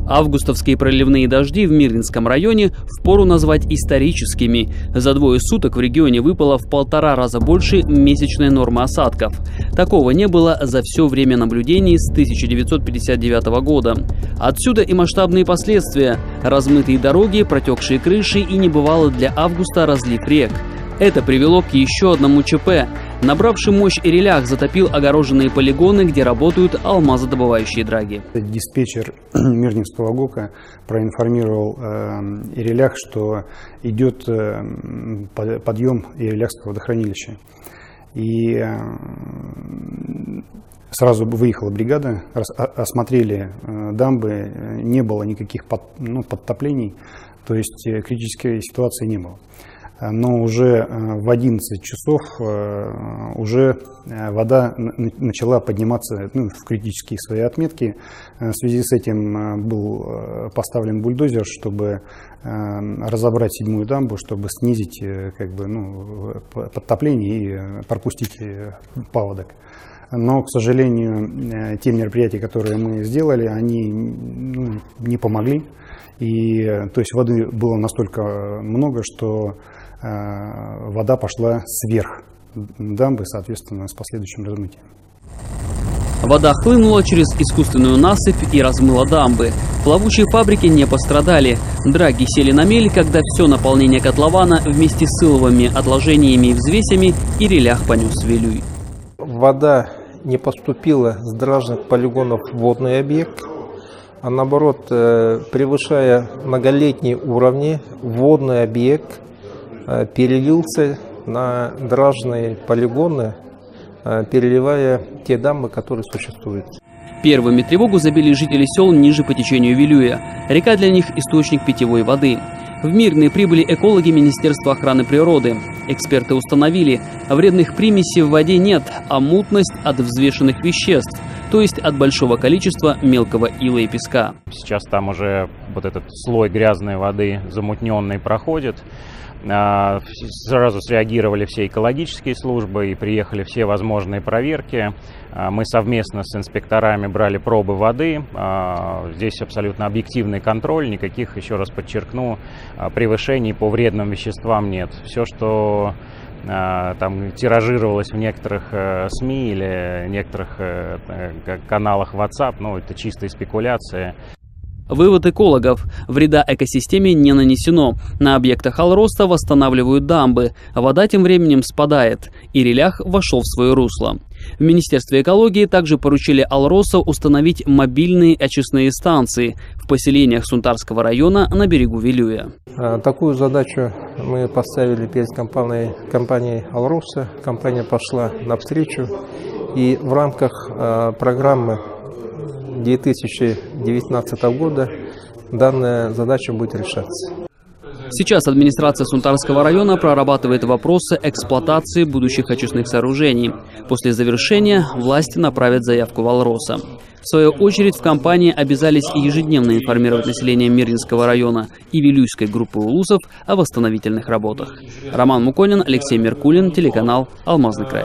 Августовские проливные дожди в Мирнинском районе впору назвать историческими. За двое суток в регионе выпало в 1,5 раза больше месячной нормы осадков. Такого не было за все время наблюдений с 1959 года. Отсюда и масштабные последствия – размытые дороги, протекшие крыши и небывалый для августа разлив рек. Это привело к еще одному ЧП. Набравший мощь Ирелях затопил огороженные полигоны, где работают алмазодобывающие драги. Диспетчер Мирнинского ГОКа проинформировал Ирелях, что идет подъем Иреляхского водохранилища. И сразу выехала бригада, осмотрели дамбы, не было никаких подтоплений, то есть критической ситуации не было. Но уже в 11 часов уже вода начала подниматься в критические свои отметки. В связи с этим был поставлен бульдозер, чтобы разобрать 7-ю дамбу, чтобы снизить подтопление и пропустить паводок. Но, к сожалению, те мероприятия, которые мы сделали, они не помогли. И, то есть воды было настолько много, что вода пошла сверх дамбы, соответственно, с последующим размытием. Вода хлынула через искусственную насыпь и размыла дамбы. Плавучие фабрики не пострадали. Драги сели на мель, когда все наполнение котлована вместе с сыловыми отложениями и взвесями Ирелях понес в Вилюй. Вода не поступила с дражных полигонов в водный объект, а наоборот, превышая многолетние уровни, водный объект перелился на дражные полигоны, переливая те дамбы, которые существуют. Первыми тревогу забили жители сел ниже по течению Вилюя. Река для них – источник питьевой воды. В Мирные прибыли экологи Министерства охраны природы. Эксперты установили, вредных примесей в воде нет, а мутность от взвешенных веществ, то есть от большого количества мелкого ила и песка. Сейчас там уже вот этот слой грязной воды замутненный проходит. Сразу среагировали все экологические службы и приехали все возможные проверки. Мы совместно с инспекторами брали пробы воды. Здесь абсолютно объективный контроль, никаких, еще раз подчеркну, превышений по вредным веществам нет. Все, что там тиражировалось в некоторых СМИ или некоторых каналах WhatsApp, это чистая спекуляция. Вывод экологов. Вреда экосистеме не нанесено. На объектах Алроста восстанавливают дамбы. Вода тем временем спадает. Ирелях вошел в свое русло. В Министерстве экологии также поручили Алросу установить мобильные очистные станции в поселениях Сунтарского района на берегу Вилюя. Такую задачу мы поставили перед компанией Алроса. Компания пошла навстречу. И в рамках программы 2019 года данная задача будет решаться. Сейчас администрация Сунтарского района прорабатывает вопросы эксплуатации будущих очистных сооружений. После завершения власти направят заявку в Алроса. В свою очередь в компании обязались ежедневно информировать население Мирнинского района и Вилюйской группы улусов о восстановительных работах. Роман Муконин, Алексей Меркулин, телеканал «Алмазный край».